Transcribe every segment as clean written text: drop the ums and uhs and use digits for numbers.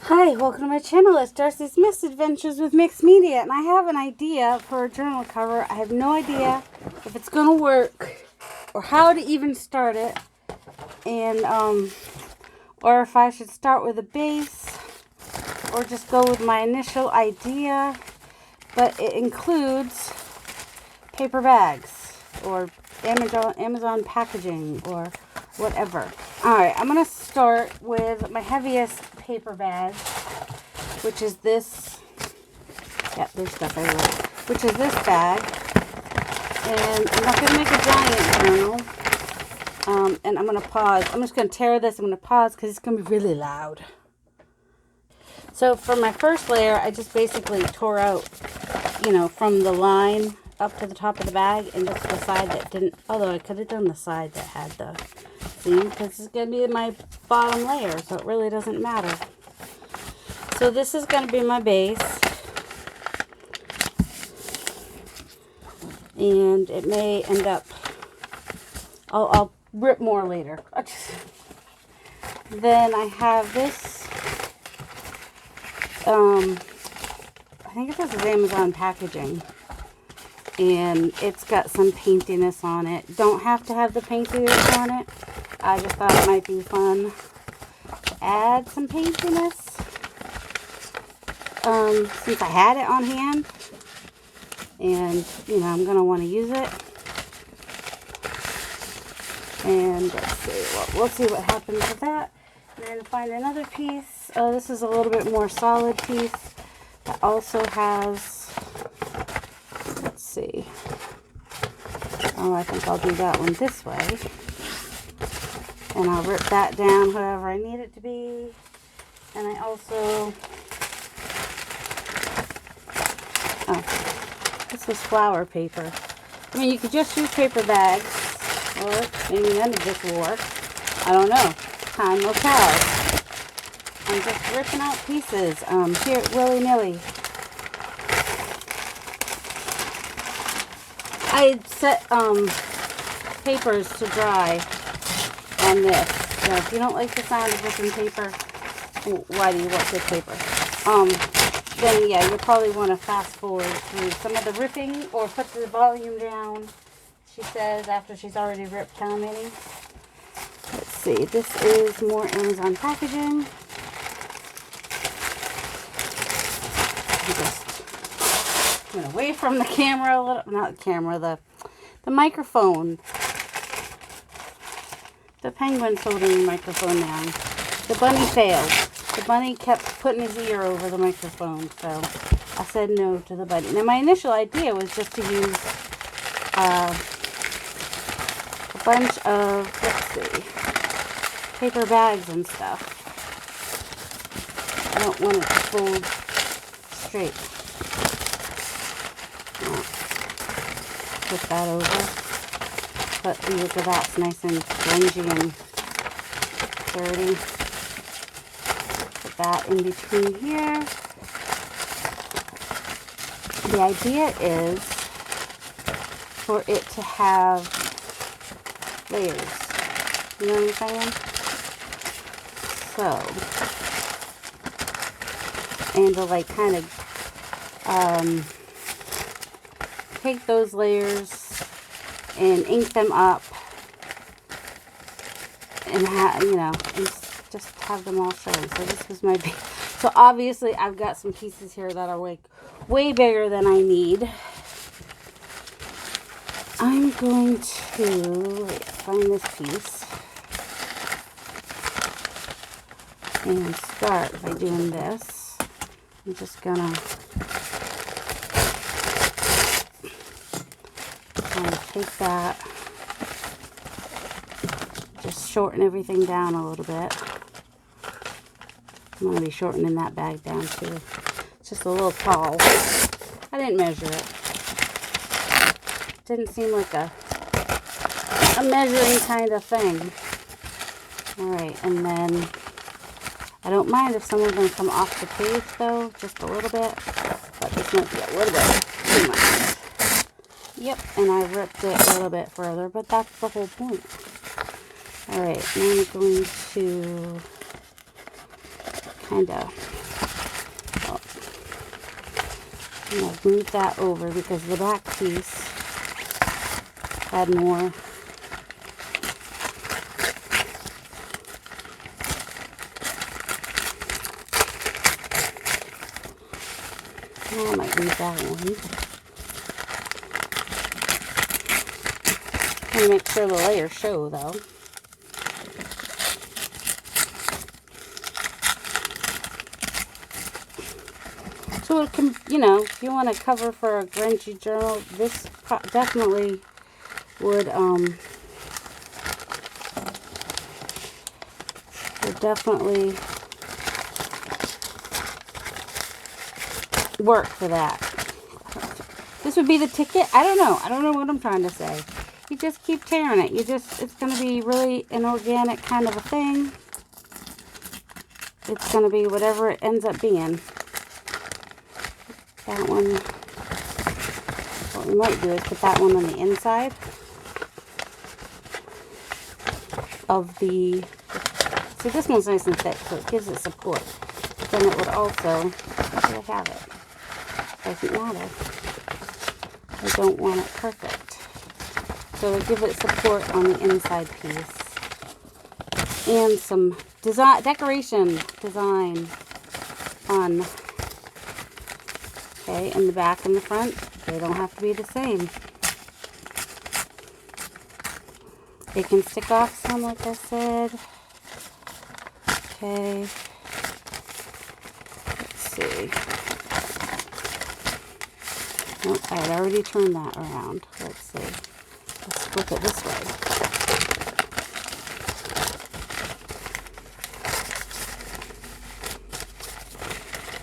Hi, welcome to my channel. It's Darcy's Misadventures with Mixed Media, and I have an idea for a journal cover. I have no idea if it's going to work or how to even start it, and or if I should start with a base or just go with my initial idea. But it includes paper bags or Amazon packaging or whatever. Alright, I'm going to start with my heaviest paper bag, which is this. Yeah, there's stuff everywhere. Which is this bag. And I'm not going to make a giant journal. And I'm going to pause. I'm just going to tear this. I'm going to pause because it's going to be really loud. So for my first layer, I just basically tore out, from the line up to the top of the bag, and just the side that didn't, although I could have done the side that had the seam, because it's going to be my bottom layer, so it really doesn't matter. So this is going to be my base, and it may end up, I'll rip more later. Then I have this, I think this is Amazon packaging. And it's got some paintiness on it. Don't have to have the paintiness on it. I just thought it might be fun to add some paintiness. Since I had it on hand. And, I'm going to want to use it. And let's see. Well, we'll see what happens with that. And then find another piece. Oh, this is a little bit more solid piece. That also has... see. Oh, I think I'll do that one this way. And I'll rip that down however I need it to be. And I also... oh, this was flower paper. I mean, you could just use paper bags. Or maybe none of this will work. I don't know. Time will tell. I'm just ripping out pieces. Here, willy-nilly. I set papers to dry on this. Now, if you don't like the sound of ripping paper, why do you want this paper? Then yeah, you'll probably want to fast forward through some of the ripping or put the volume down. She says after she's already ripped how many. Let's see. This is more Amazon packaging. Went away from the camera a little, not the camera, the microphone. The penguin's holding the microphone now. The bunny failed. The bunny kept putting his ear over the microphone, so I said no to the bunny. Now my initial idea was just to use a bunch of, let's see, paper bags and stuff. I don't want it to fold straight. Put that over. But look at that, it's nice and grungy and dirty. Put that in between here. The idea is for it to have layers. You know what I'm saying? So, and to like kind of take those layers and ink them up and and just have them all shown. So this was my big, so obviously I've got some pieces here that are like way bigger than I need. I'm going to find this piece and start by doing this. I'm just gonna take that, just shorten everything down a little bit. I'm going to be shortening that bag down too. It's just a little tall. I didn't measure it. Didn't seem like a measuring kind of thing. Alright, and then I don't mind if some of them come off the page though, just a little bit. But this might be a little bit too much. Yep, and I ripped it a little bit further, but that's the whole point. Alright, now I'm going to kind of, well, I'm going to move that over because the back piece had more. I might leave that one. I'm going to make sure the layers show though. So it can, you know, if you want to cover for a grungy journal, this definitely would definitely work for that. This would be the ticket. I don't know. I don't know what I'm trying to say. You just keep tearing it. It's going to be really an organic kind of a thing. It's going to be whatever it ends up being. That one, what we might do is put that one on the inside of the, see, this one's nice and thick, so it gives it support. But then it would also, where do I have it? Doesn't matter. I don't want it perfect. So it'll give it support on the inside piece. And some decoration design on, okay, in the back and the front. They don't have to be the same. They can stick off some, like I said. Okay. Let's see. Nope, I had already turned that around. Let's see. Let's flip it this way.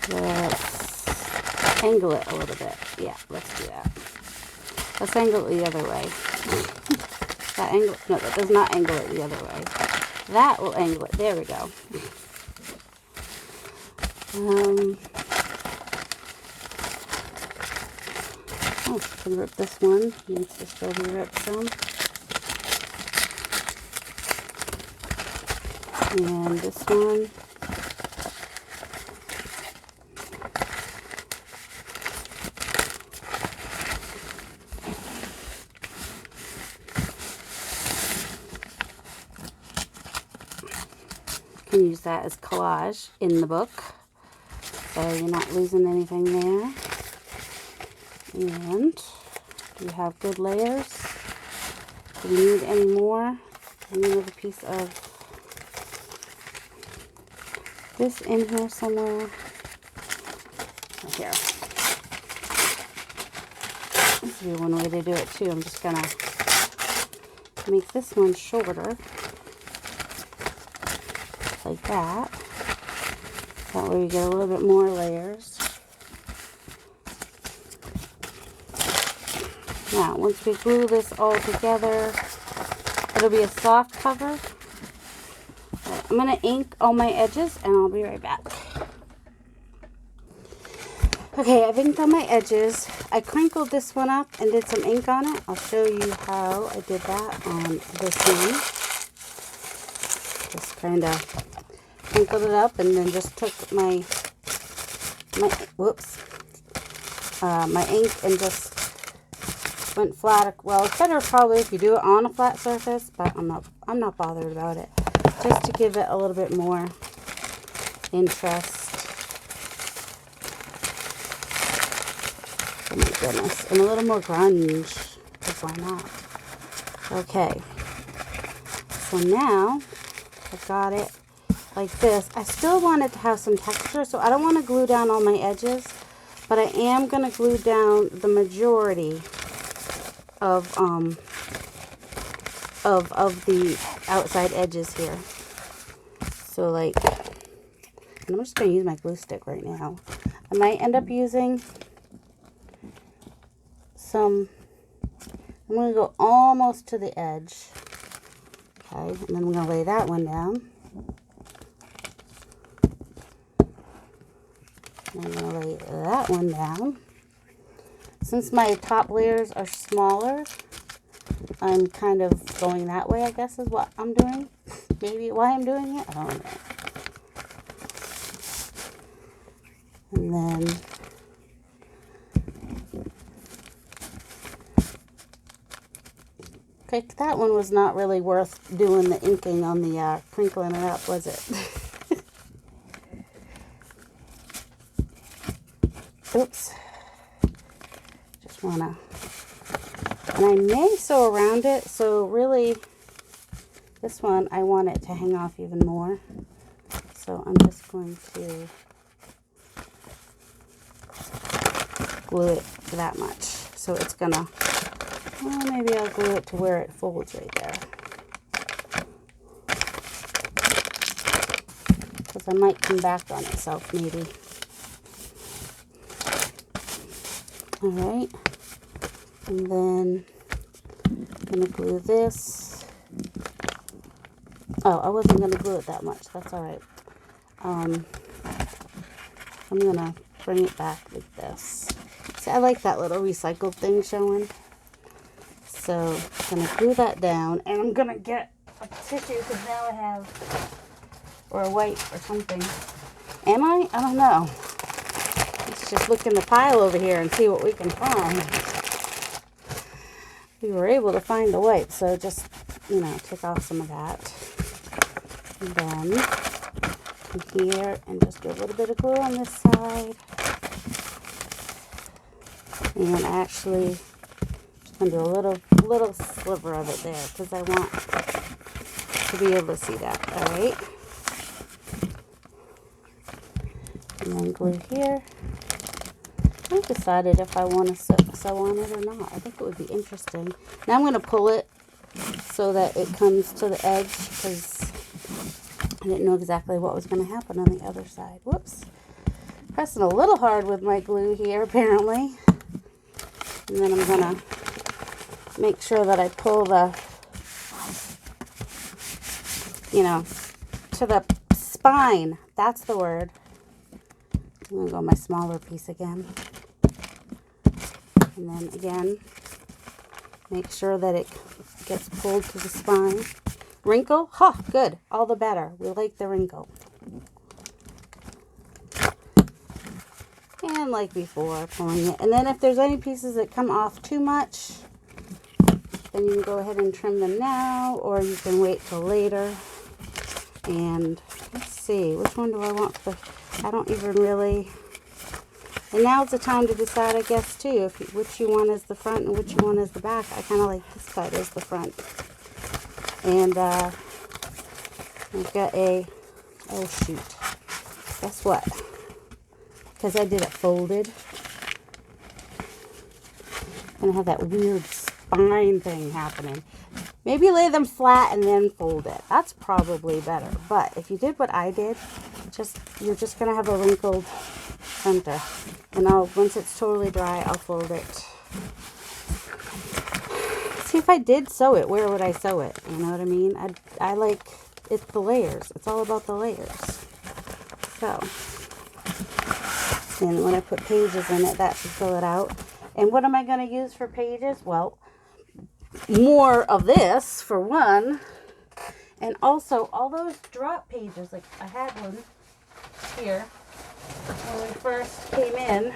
Let's angle it a little bit. Yeah, let's do that. Let's angle it the other way. That angle, no, that does not angle it the other way. That will angle it. There we go. Oh, I can rip this one. Needs to still be ripped some. And this one. Can use that as collage in the book, so you're not losing anything there. And you have good layers. Do you need any more? I need another piece of this in here somewhere. Right here. This would be one way to do it too. I'm just gonna make this one shorter. Like that. That way you get a little bit more layers. Now, once we glue this all together, it'll be a soft cover. Right, I'm going to ink all my edges and I'll be right back. Okay, I've inked on my edges. I crinkled this one up and did some ink on it. I'll show you how I did that on this one. Just kind of crinkled it up and then just took my ink and just went flat. Well, it's better probably if you do it on a flat surface, but I'm not bothered about it. Just to give it a little bit more interest. Oh my goodness, and a little more grunge, because why not? Okay, so now I've got it like this. I still want it to have some texture, so I don't want to glue down all my edges, but I am going to glue down the majority of the outside edges here. So like, and I'm just going to use my glue stick right now. I might end up using some, I'm going to go almost to the edge. Okay, and then I'm going to lay that one down. I'm going to lay that one down. Since my top layers are smaller, I'm kind of going that way, I guess is what I'm doing. Maybe why I'm doing it, I don't know. And then okay, that one was not really worth doing the inking on the crinkling it up, was it? Oops. Just wanna, and I may sew around it, so really this one I want it to hang off even more. So I'm just going to glue it that much. So it's gonna, well, maybe I'll glue it to where it folds right there. Because I might come back on itself maybe. Alright. And then I'm gonna glue this. Oh, I wasn't gonna glue it that much. That's alright. I'm gonna bring it back like this. See, I like that little recycled thing showing. So I'm gonna glue that down, and I'm gonna get a tissue because now I have, or a wipe or something. Am I? I don't know. Let's just look in the pile over here and see what we can find. We were able to find the wipe, so just, you know, take off some of that. And then come here and just do a little bit of glue on this side. And actually, just gonna do a little sliver of it there because I want to be able to see that. All right. And then glue here. I haven't decided if I want to sew on it or not. I think it would be interesting. Now I'm going to pull it so that it comes to the edge because I didn't know exactly what was going to happen on the other side. Whoops. Pressing a little hard with my glue here apparently. And then I'm going to make sure that I pull the, you know, to the spine. That's the word. I'm going to go my smaller piece again. And then again, make sure that it gets pulled to the spine. Wrinkle? Huh, good. All the better. We like the wrinkle. And like before, pulling it. And then if there's any pieces that come off too much, then you can go ahead and trim them now, or you can wait till later. And let's see, which one do I want for, I don't even really, and now's the time to decide, I guess, too, if which you want as the front and which you want as the back. I kind of like this side as the front. And I've got a, oh shoot, guess what? Because I did it folded. I'm going to have that weird spine thing happening. Maybe lay them flat and then fold it. That's probably better. But if you did what I did, you're just going to have a wrinkled center. And once it's totally dry, I'll fold it. See, if I did sew it, where would I sew it? You know what I mean? I like, it's the layers. It's all about the layers. So, and when I put pages in it, that should fill it out. And what am I going to use for pages? Well, more of this for one, and also all those drop pages. Like I had one here when we first came in,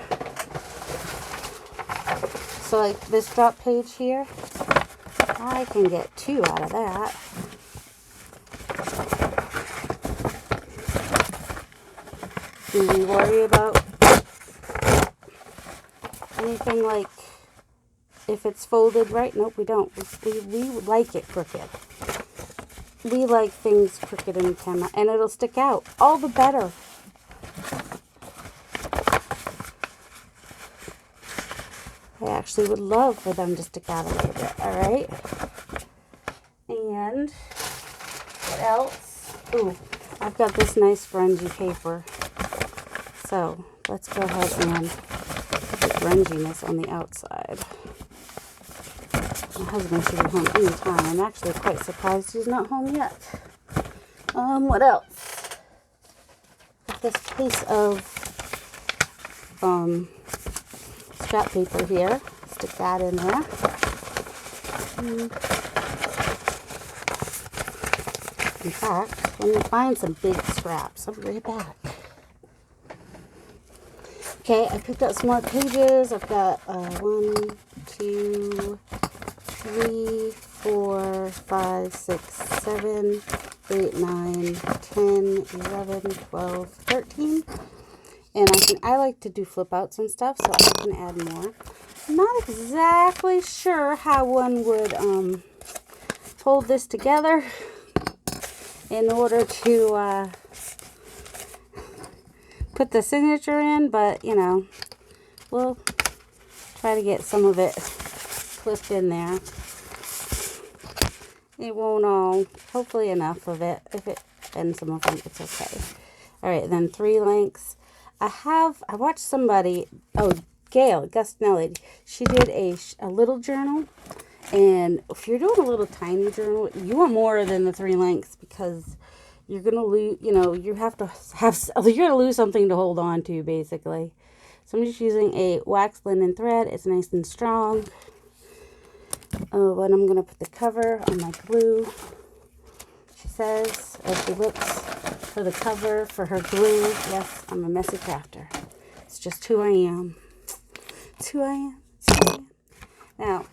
so like this drop page here, I can get 2 out of that. Do we worry about anything like if it's folded right? Nope, we don't. We like it crooked. We like things crooked in the camera, and it'll stick out. All the better. I actually would love for them to stick out a little bit, alright? And what else? Ooh, I've got this nice grungy paper. So, let's go ahead and put grunginess on the outside. My husband should be home any time. I'm actually quite surprised he's not home yet. What else? This piece of scrap paper here. Stick that in there. In fact, let me find some big scraps. I'll be right back. Okay, I picked up some more pages. I've got 1, 2, 3, 4, 5, 6, 7, 8, 9, 10, 11, 12, 13. And I like to do flip outs and stuff, so I can add more. I'm not exactly sure how one would hold this together in order to put the signature in, but you know, we'll try to get some of it clipped in there. It won't all, hopefully enough of it. If it bends some of them, it's okay. All right, then 3 lengths. I watched somebody, Gail Gustinelli, she did a little journal, and if you're doing a little tiny journal, you want more than the 3 lengths, because you're going to lose, you know, you have to have, you're going to lose something to hold on to, basically. So I'm just using a wax linen thread. It's nice and strong. Oh, and I'm going to put the cover on my glue, she says, as she looks for the cover for her glue. Yes, I'm a messy crafter. It's just who I am. It's who I am. It's who I am. Now,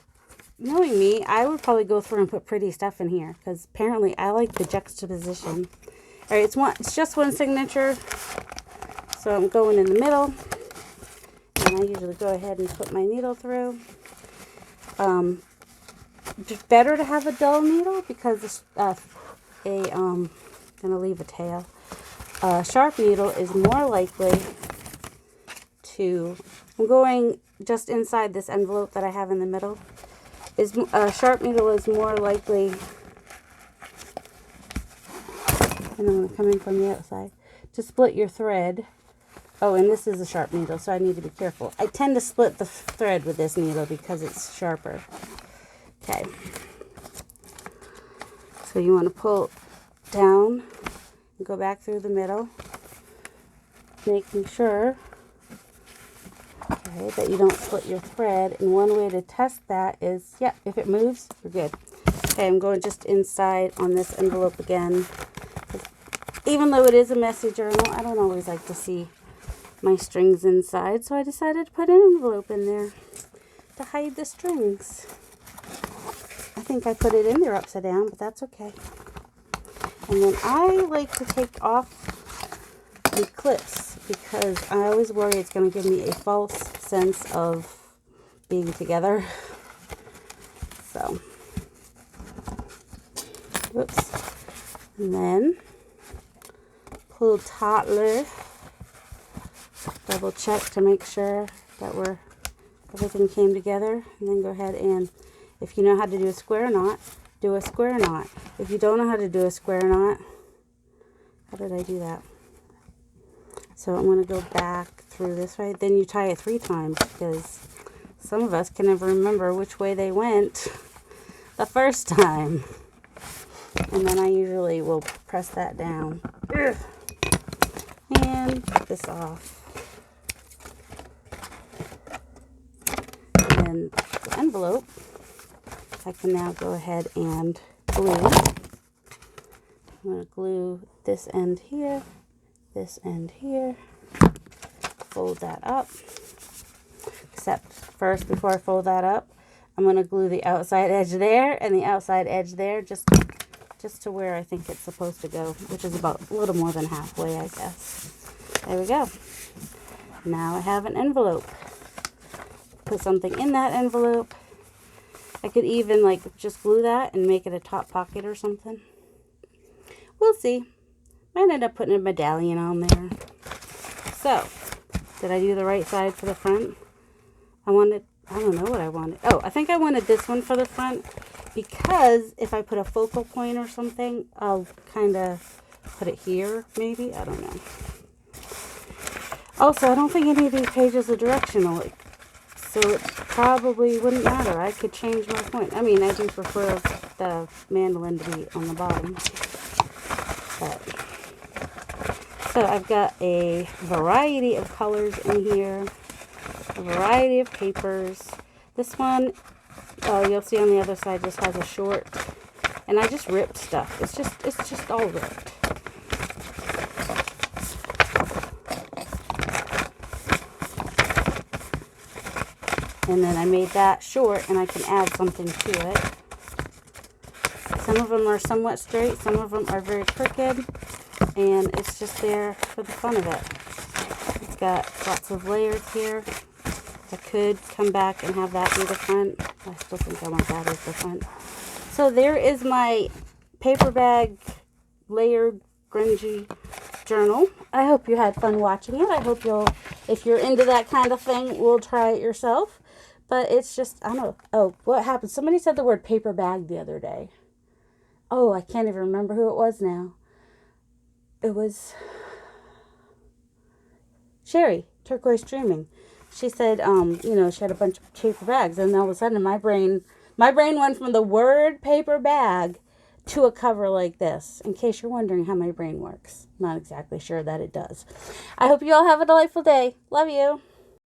knowing me, I would probably go through and put pretty stuff in here, because apparently I like the juxtaposition. All right, it's just one signature, so I'm going in the middle, and I usually go ahead and put my needle through. It's better to have a dull needle, because gonna leave a tail. A sharp needle is more likely to, I'm going just inside this envelope that I have in the middle. A sharp needle is more likely, and I'm going to come in from the outside, to split your thread. Oh, and this is a sharp needle, so I need to be careful. I tend to split the thread with this needle because it's sharper. Okay. So you want to pull down and go back through the middle, making sure, okay, that you don't split your thread. And one way to test that is, yeah, if it moves, you're good. Okay, I'm going just inside on this envelope again. Even though it is a messy journal, I don't always like to see my strings inside, so I decided to put an envelope in there to hide the strings. I think I put it in there upside down, but that's okay. And then I like to take off the clips, because I always worry it's going to give me a false sense of being together. So, whoops. And then pull tautly, double check to make sure that everything came together, and then go ahead and, if you know how to do a square knot, do a square knot. If you don't know how to do a square knot, how did I do that? So I'm going to go back through this way. Then you tie it 3 times, because some of us can never remember which way they went the first time. And then I usually will press that down. Ugh. And put this off. And the envelope, I can now go ahead and glue. I'm going to glue this end here, this end here, fold that up. Except first, before I fold that up, I'm going to glue the outside edge there and the outside edge there, just to where I think it's supposed to go, which is about a little more than halfway, I guess. There we go. Now I have an envelope. Put something in that envelope. I could even like just glue that and make it a top pocket or something. We'll see. Might end up putting a medallion on there. So, did I do the right side for the front? I don't know what I wanted. Oh, I think I wanted this one for the front, because if I put a focal point or something, I'll kind of put it here, maybe. I don't know. Also, I don't think any of these pages are directional, so it probably wouldn't matter. I could change my point. I mean, I do prefer the mandolin to be on the bottom. But, so I've got a variety of colors in here, a variety of papers. This one, you'll see on the other side, just has a short, and I just ripped stuff. It's just all ripped. And then I made that short, and I can add something to it. Some of them are somewhat straight, some of them are very crooked, and it's just there for the fun of it. It's got lots of layers here. I could come back and have that be the front. I still think I want that as the front. So there is my paper bag layered grungy journal. I hope you had fun watching it. I hope you'll, if you're into that kind of thing, will try it yourself. But it's just, I don't know. Oh, what happened? Somebody said the word paper bag the other day. Oh, I can't even remember who it was now. It was Sherry, Turquoise Dreaming. She said, you know, she had a bunch of paper bags, and all of a sudden my brain went from the word paper bag to a cover like this, in case you're wondering how my brain works. Not exactly sure that it does. I hope you all have a delightful day. Love you.